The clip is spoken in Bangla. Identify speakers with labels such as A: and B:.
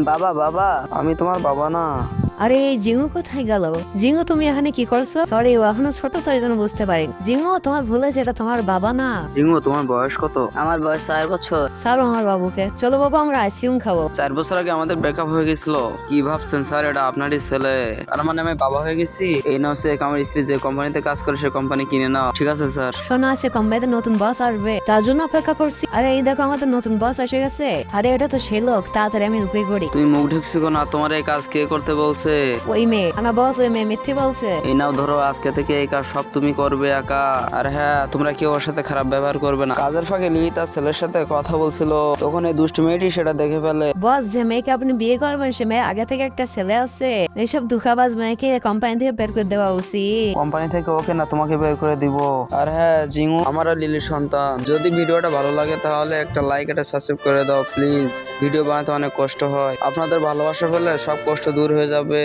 A: বাবা বাবা, আমি তোমার বাবা না।
B: আরে এই জিঙ্গু কোথায় গেল? জিঙ্গু তুমি এখানে কি করছো? সরি, ও এখনো ছোট তো এই জন্য বুঝতে পারিনি। জিঙ্গু তোমার ভুল হয়েছে, এটা তোমার বাবা না।
A: জিঙ্গু, তোমার বয়স কত?
C: আমার বয়স 4 বছর।
B: ছাড়ো আমার বাবুকে, চলো বাবা আমরা আইসক্রিম খাবো।
A: 4 বছর আগে আমাদের ব্রেকআপ হয়ে গেছিল। কি ভাবছেন স্যার, এটা আপনারই ছেলে? তার মানে আমি বাবা হয়ে গেছি? এই নাও চেক, আমার স্ত্রী যে কোম্পানিতে কাজ করে সে কোম্পানি কিনে নাও। ঠিক আছে স্যার।
B: শোনা আছে কোম্পানিতে নতুন বস আসবে, তার জন্য অপেক্ষা করছি। আরে এই দেখো আমাদের নতুন বস এসে গেছে। আরে এটা তো সেই লোক, তাড়াতাড়ি আমি লুকিয়ে করি।
A: তুমি মুখ ঢুকছো না? তোমার এই কাজ কে করতে বলছে?
B: ওই মেয়ে আনা বস, ওই মেয়ে মিথ্যে বলছে।
A: এই নাও ধরো, আজকে থেকে এই কাজ সব তুমি করবে একা। আর হ্যাঁ, তোমরা কেউ ওর সাথে খারাপ ব্যবহার করবে না। কাজের ফাঁকে লিলি তার ছেলের সাথে কথা বলছিল, তখন এই দুষ্টু মেয়েটি সেটা দেখে ফেলে।
B: বস, যে মেয়েকে আপনি বিয়ে করবেন সে মেয়ে আগে থেকে একটা ছেলে আছে। এইসব ধোঁকাবাজ মেয়েকে কোম্পানি থেকে বের করে দেওয়া উচিত।
A: কোম্পানি থেকে ওকে না, তোমাকে বের করে দিব। আর হ্যাঁ জিঙ্গু, আমার আর লিলির সন্তান। যদি ভিডিওটা ভালো লাগে তাহলে একটা লাইক, একটা সাবস্ক্রাইব করে দাও প্লিজ। ভিডিও বানাতে অনেক কষ্ট হয়, আপনাদের ভালোবাসা পেলে সব কষ্ট দূর হয়ে যাবে।